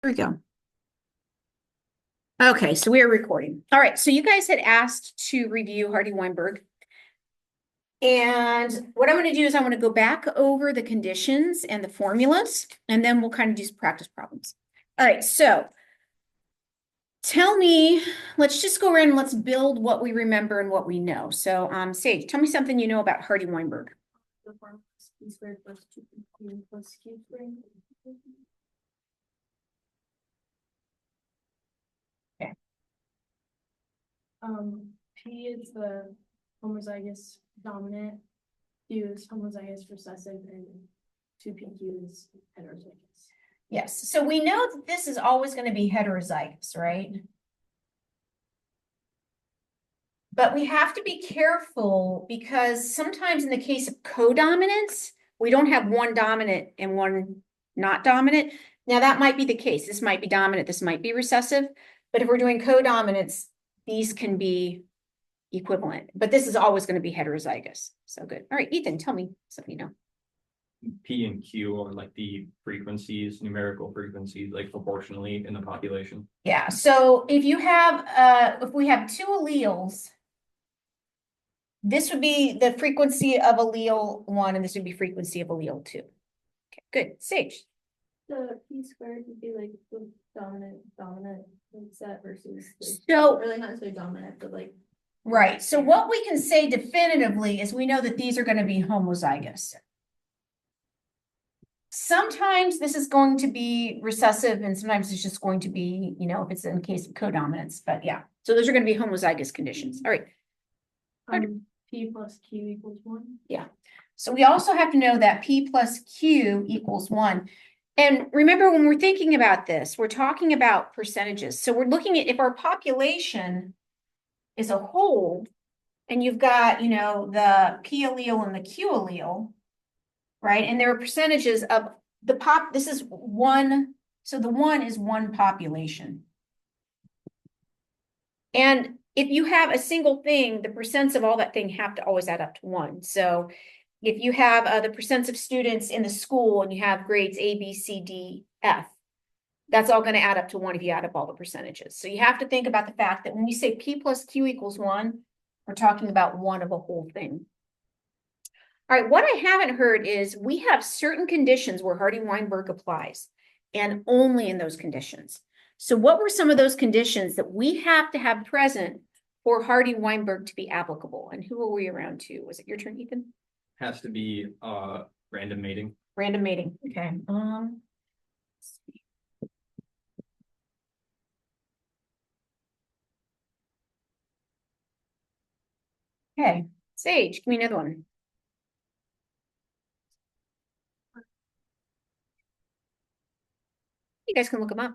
Here we go. Okay, so we are recording. All right, so you guys had asked to review Hardy-Weinberg. And what I'm going to do is I want to go back over the conditions and the formulas, and then we'll kind of do some practice problems. All right, so tell me, let's just go around and let's build what we remember and what we know. So, Sage, tell me something you know about Hardy-Weinberg. The formula is p squared plus 2p plus q squared. Okay. P is the homozygous dominant, Q is homozygous recessive, and 2pq is heterozygous. Yes, so we know that this is always going to be heterozygous, right? But we have to be careful because sometimes in the case of codominance, we don't have one dominant and one not dominant. Now that might be the case. This might be dominant, this might be recessive. But if we're doing codominance, these can be equivalent. But this is always going to be heterozygous. So good. All right, Ethan, tell me something you know. P and Q are like the frequencies, numerical frequencies, like proportionally in the population. Yeah, so if you have if we have two alleles, this would be the frequency of allele 1, and this would be frequency of allele 2. Okay, good. Sage. The p squared would be like the dominant set versus So, really not necessarily dominant, but like. right. So what we can say definitively is we know that these are going to be homozygous. Sometimes this is going to be recessive, and sometimes it's just going to be, if it's in case of codominance. But yeah, so those are going to be homozygous conditions. All right. P plus q equals 1. Yeah. So we also have to know that P plus Q equals 1. And remember, when we're thinking about this, we're talking about percentages. So we're looking at if our population is a whole, and you've got, the P allele and the Q allele, right? And there are percentages of the this is 1. So the 1 is one population. And if you have a single thing, the percents of all that thing have to always add up to 1. So if you have the percents of students in the school and you have grades A, B, C, D, F, that's all going to add up to 1 if you add up all the percentages. So you have to think about the fact that when we say P plus Q equals 1, we're talking about 1 of a whole thing. All right, what I haven't heard is we have certain conditions where Hardy-Weinberg applies, and only in those conditions. So what were some of those conditions that we have to have present for Hardy-Weinberg to be applicable? And who are we around to? Was it your turn, Ethan? Has to be random mating. Random mating. Okay. Let's see. Okay, Sage, give me another one. You guys can look them up.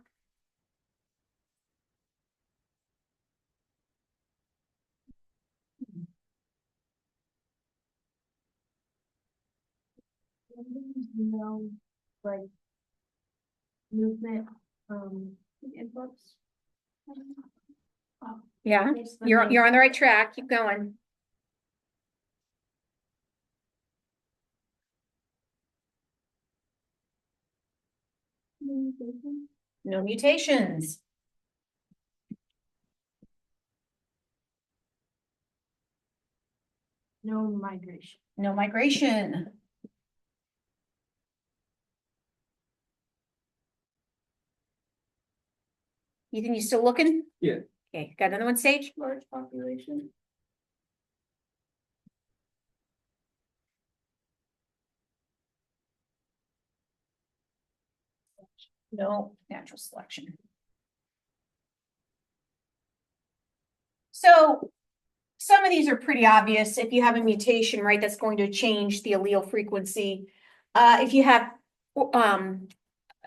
No, like movement inputs. Yeah, you're on the right track. Keep going. No mutations. No migration. No migration. Ethan, you still looking? Yeah. Okay, got another one, Sage? Large population. No natural selection. So some of these are pretty obvious. If you have a mutation, right, that's going to change the allele frequency. If you have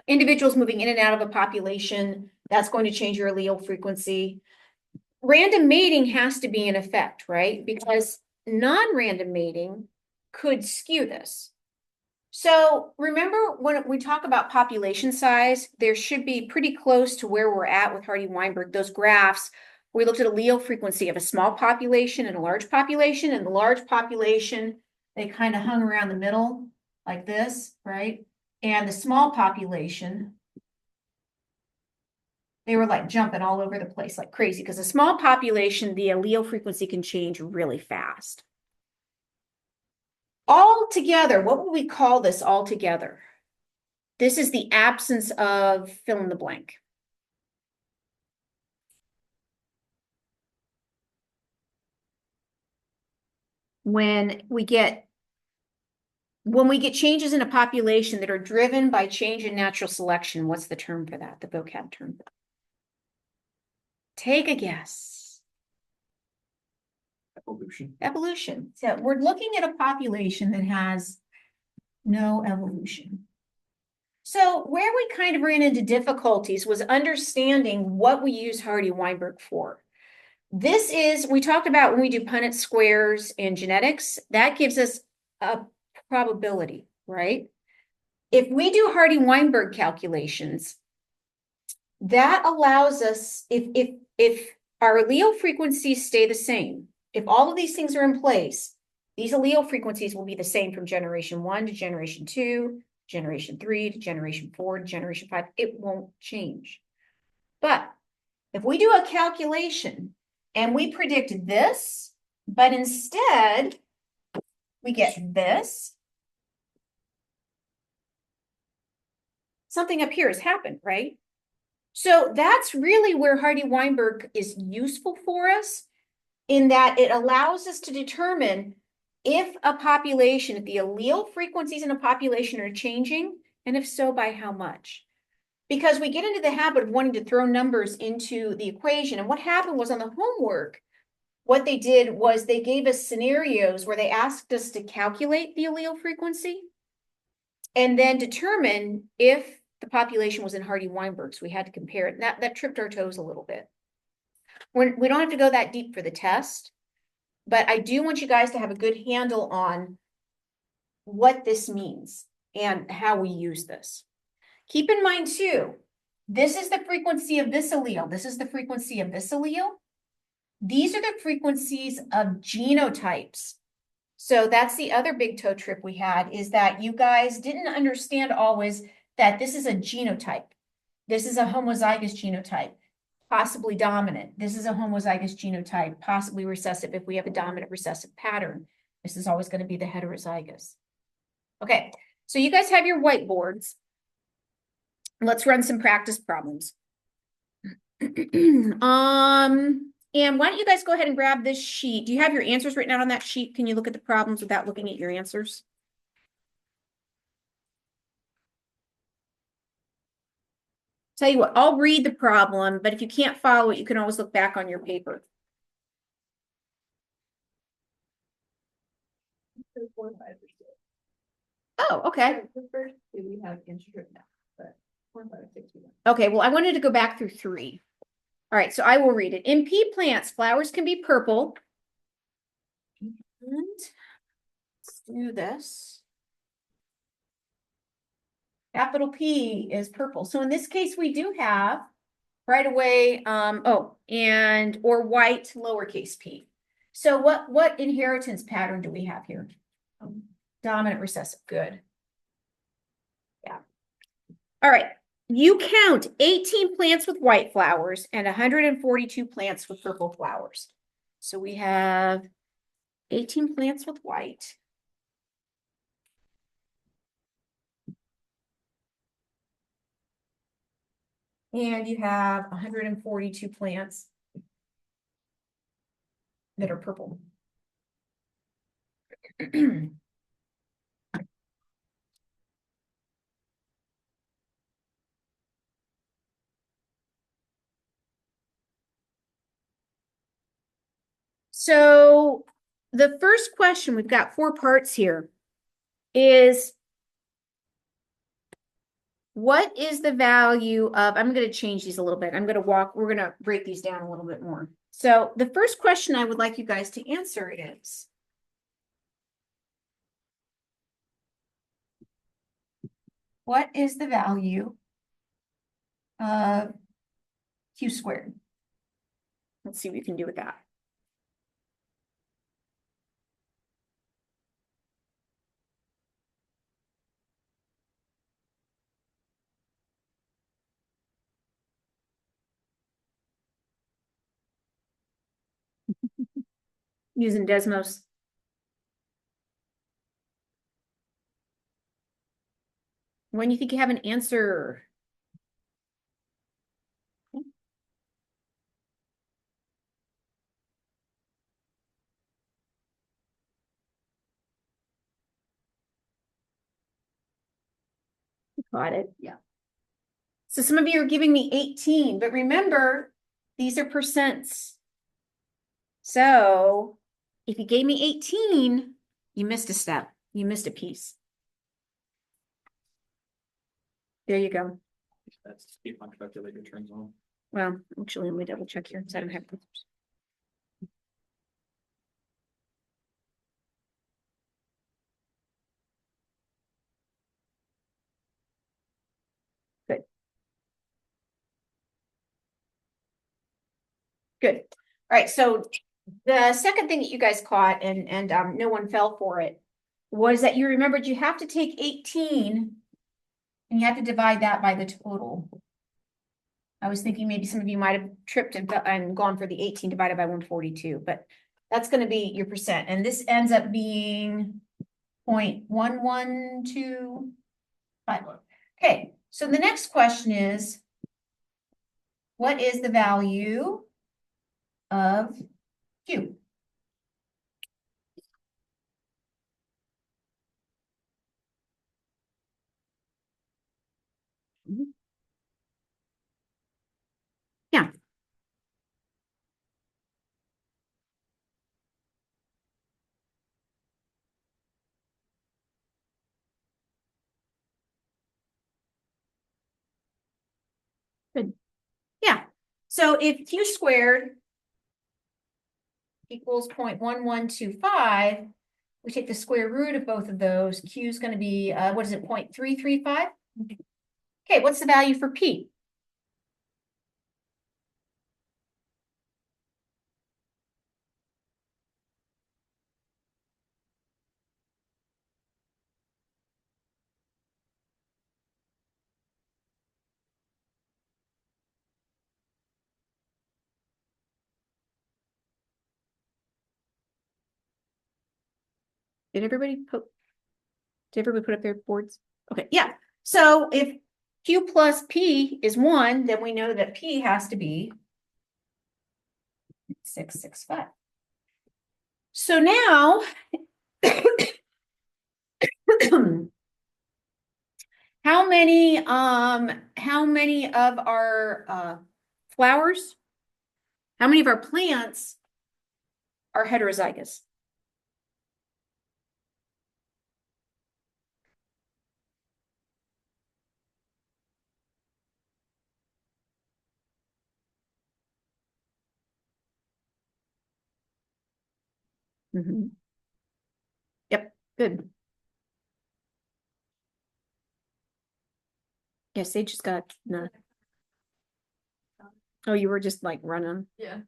individuals moving in and out of a population, that's going to change your allele frequency. Random mating has to be in effect, right? Because non-random mating could skew this. So remember when we talk about population size, there should be pretty close to where we're at with Hardy-Weinberg, those graphs. We looked at allele frequency of a small population and a large population, and the large population, they kind of hung around the middle like this, right? And the small population They were like jumping all over the place like crazy because a small population, the allele frequency can change really fast. All together, what would we call this all together? This is the absence of fill in the blank. When we get changes in a population that are driven by change in natural selection, what's the term for that? The vocab term. Take a guess. Evolution. Evolution. So we're looking at a population that has no evolution. So where we kind of ran into difficulties was understanding what we use Hardy-Weinberg for. This is, we talked about when we do Punnett squares in genetics, that gives us a probability, right? If we do Hardy-Weinberg calculations, that allows us, if our allele frequencies stay the same, if all of these things are in place, these allele frequencies will be the same from generation 1 to generation 2, generation 3 to generation 4 to generation 5. It won't change. But if we do a calculation and we predict this, but instead we get this, something up here has happened, right? So that's really where Hardy-Weinberg is useful for us, in that it allows us to determine if a population, if the allele frequencies in a population are changing, and if so, by how much. Because we get into the habit of wanting to throw numbers into the equation. And what happened was on the homework, what they did was they gave us scenarios where they asked us to calculate the allele frequency and then determine if the population was in Hardy-Weinberg. So we had to compare it. And that tripped our toes a little bit. We don't have to go that deep for the test, but I do want you guys to have a good handle on what this means and how we use this. Keep in mind too, this is the frequency of this allele. This is the frequency of this allele. These are the frequencies of genotypes. So that's the other big toe trip we had, is that you guys didn't understand always that this is a genotype. This is a homozygous genotype, possibly dominant. This is a homozygous genotype, possibly recessive if we have a dominant recessive pattern. This is always going to be the heterozygous. Okay, so you guys have your whiteboards. Let's run some practice problems. And why don't you guys go ahead and grab this sheet? Do you have your answers written out on that sheet? Can you look at the problems without looking at your answers? Tell you what, I'll read the problem, but if you can't follow it, you can always look back on your paper. Oh, okay. The first two we have answers written down, but 4, 5, 6 we don't. Okay, well, I wanted to go back through 3. All right, so I will read it. In pea plants, flowers can be purple. And let's do this. Capital P is purple. So in this case, we do have right away, or white lowercase p. So what inheritance pattern do we have here? Dominant recessive, good. Yeah. All right. You count 18 plants with white flowers and 142 plants with purple flowers. So we have 18 plants with white. And you have 142 plants that are purple. So the first question, we've got 4 parts here, is what is the value of, I'm going to change these a little bit. we're going to break these down a little bit more. So the first question I would like you guys to answer is, what is the value of q squared? Let's see what you can do with that. Using Desmos. When you think you have an answer? Got it. Yeah. So some of you are giving me 18, but remember, these are percents. So if you gave me 18, you missed a step. You missed a piece. There you go. That's keep my calculator turns on. Well, actually, let me double check here because I don't have. Good. Good. All right. So the second thing that you guys caught, and no one fell for it, was that you remembered you have to take 18 and you have to divide that by the total. I was thinking maybe some of you might have tripped and gone for the 18 divided by 142, but that's going to be your percent. And this ends up being 0.1125. Okay, so the next question is, what is the value of Q? Yeah. Good. Yeah. So if Q squared equals 0.1125, we take the square root of both of those. Q is going to be, what is it, 0.335? Okay, what's the value for P? Did everybody put up their boards? Okay, yeah. So if Q plus P is 1, then we know that P has to be 665. So now, how many of our flowers, how many of our plants are heterozygous? Mhm. Yep, good. Yes, they just got no. Oh, you were just like running. Yeah.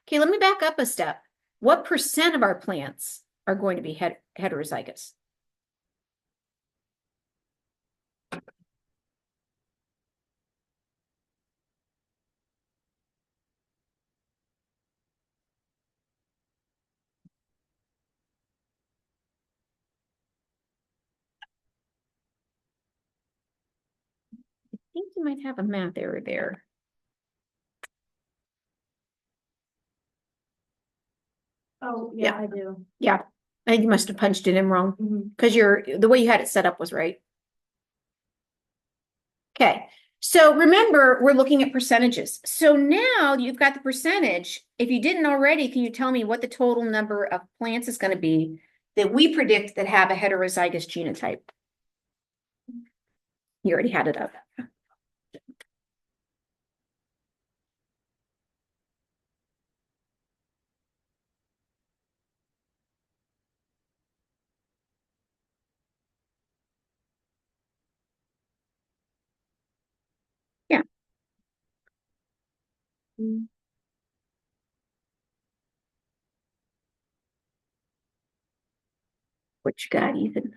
Okay, let me back up a step. What percent of our plants are going to be heterozygous? I think you might have a math error there. Oh, Yeah. yeah, I do. Yeah, I think you must have punched it in wrong Mhm. because the way you had it set up was right. Okay, so remember, we're looking at percentages. So now you've got the percentage. If you didn't already, can you tell me what the total number of plants is going to be that we predict that have a heterozygous genotype? You already had it up. Yeah. Mm. What you got, Ethan?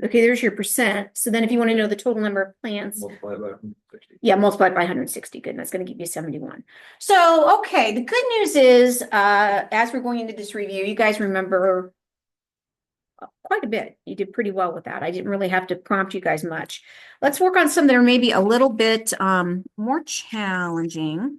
Okay, there's your percent. So then if you want to know the total number of plants, Multiply by 160. yeah, multiply by 160. Good. That's going to give you 71. So, okay, the good news is, as we're going into this review, you guys remember quite a bit. You did pretty well with that. I didn't really have to prompt you guys much. Let's work on some that are maybe a little bit more challenging.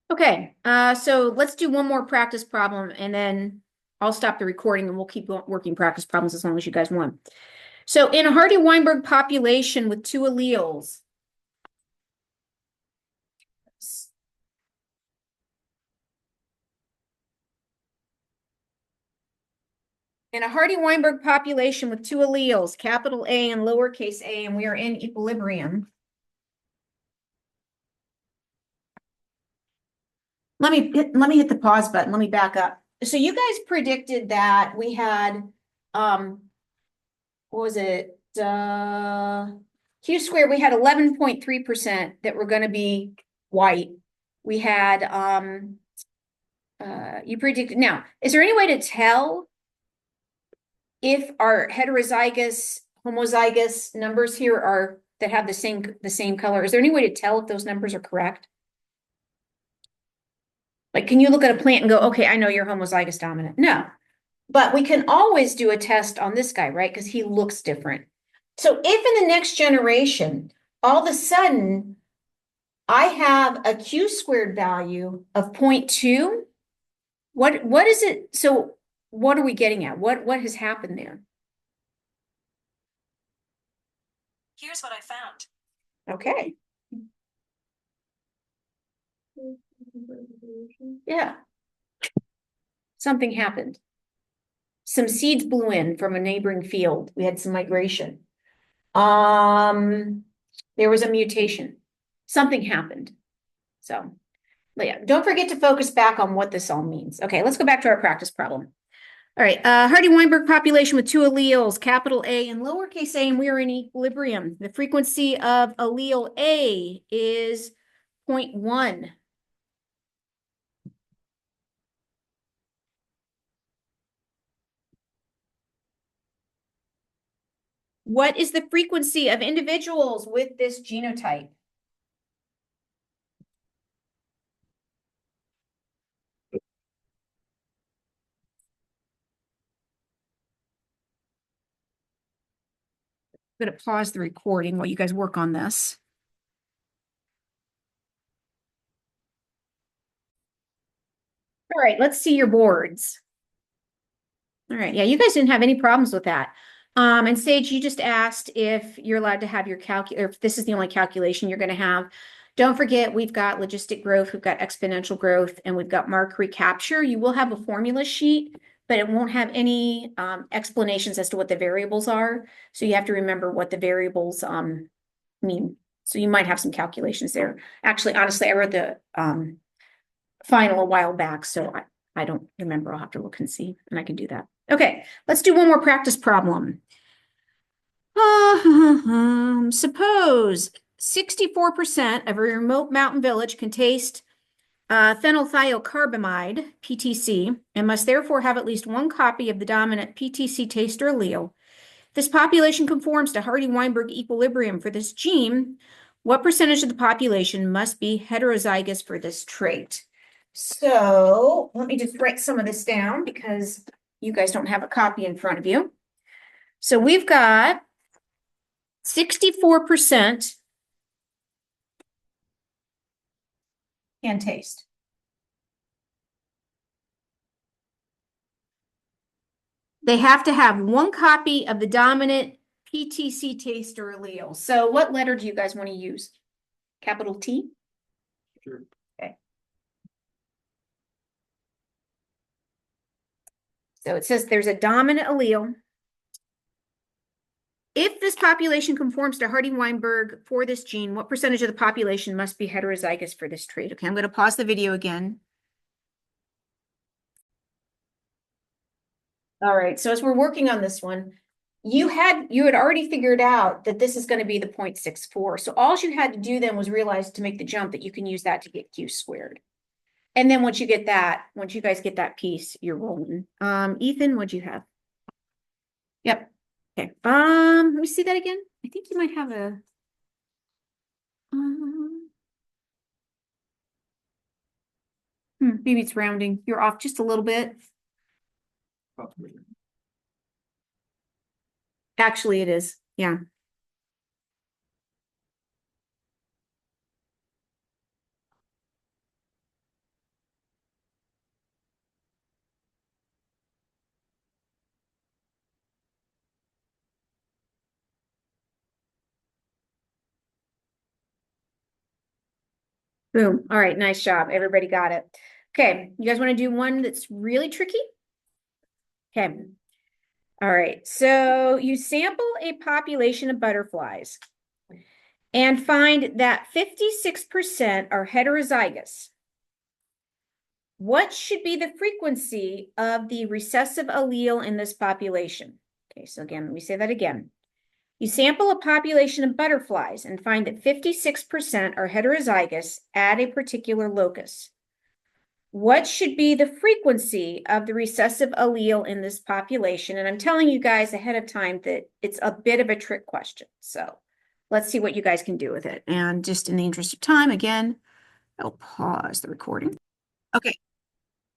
Okay, so let's do one more practice problem and then I'll stop the recording and we'll keep working practice problems as long as you guys want. So in a Hardy-Weinberg population with two alleles, in a Hardy-Weinberg population with two alleles, capital A and lowercase a, and we are in equilibrium. Let me hit the pause button. Let me back up. So you guys predicted that we had, what was it? Q squared, we had 11.3% that were going to be white. We had, you predicted, now, is there any way to tell if our heterozygous, homozygous numbers here are, that have the same color? Is there any way to tell if those numbers are correct? Like, can you look at a plant and go, okay, I know you're homozygous dominant? No, but we can always do a test on this guy, right? Because he looks different. So if in the next generation, all of a sudden, I have a Q squared value of 0.2, what is it? So what are we getting at? What has happened there? Here's what I found. Okay, yeah. Something happened. Some seeds blew in from a neighboring field. We had some migration. There was a mutation. Something happened. So, yeah, don't forget to focus back on what this all means. Okay, let's go back to our practice problem. All right, Hardy-Weinberg population with two alleles, capital A and lowercase a, and we are in equilibrium. The frequency of allele A is 0.1. What is the frequency of individuals with this genotype? I'm going to pause the recording while you guys work on this. All right, let's see your boards. All right, yeah, you guys didn't have any problems with that. And Sage, you just asked if you're allowed to have your or if this is the only calculation you're going to have. Don't forget, we've got logistic growth, we've got exponential growth, and we've got mark recapture. You will have a formula sheet, but it won't have any explanations as to what the variables are. So you have to remember what the variables mean. So you might have some calculations there. Actually, honestly, I wrote the final a while back, so I don't remember. I'll have to look and see, and I can do that. Okay, let's do one more practice problem. Suppose 64% of a remote mountain village can taste phenylthiocarbamide, PTC, and must therefore have at least one copy of the dominant PTC taster allele. This population conforms to Hardy-Weinberg equilibrium for this gene. What percentage of the population must be heterozygous for this trait? So let me just write some of this down because you guys don't have a copy in front of you. So we've got 64% can taste. They have to have one copy of the dominant PTC taster allele. So what letter do you guys want to use? Capital T? Sure. Okay. So it says there's a dominant allele. If this population conforms to Hardy-Weinberg for this gene, what percentage of the population must be heterozygous for this trait? Okay, I'm going to pause the video again. All right, so as we're working on this one, you had already figured out that this is going to be the 0.64. So all you had to do then was realize to make the jump that you can use that to get Q squared. And then once you guys get that piece, you're rolling. Ethan, what'd you have? Yep. Okay. Let me see that again. I think you might have a. Maybe it's rounding. You're off just a little bit. Actually, it is. Yeah. Boom. All right. Nice job. Everybody got it. Okay. You guys want to do one that's really tricky? Okay. All right. So you sample a population of butterflies and find that 56% are heterozygous. What should be the frequency of the recessive allele in this population? Okay, so again, let me say that again. You sample a population of butterflies and find that 56% are heterozygous at a particular locus. What should be the frequency of the recessive allele in this population? And I'm telling you guys ahead of time that it's a bit of a trick question. So let's see what you guys can do with it. And just in the interest of time, again, I'll pause the recording. Okay.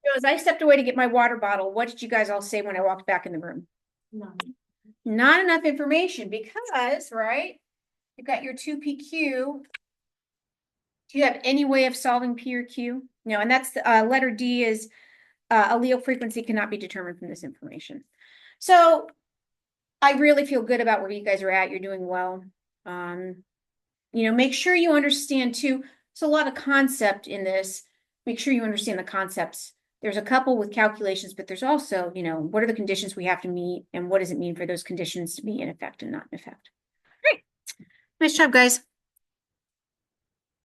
So as I stepped away to get my water bottle, what did you guys all say when I walked back in the room? No. Not enough information because, right? You've got your 2PQ. Do you have any way of solving P or Q? No, and that's letter D is allele frequency cannot be determined from this information. So I really feel good about where you guys are at. You're doing well. Make sure you understand too. It's a lot of concept in this. Make sure you understand the concepts. There's a couple with calculations, but there's also, what are the conditions we have to meet and what does it mean for those conditions to be in effect and not in effect? Great. Nice job, guys.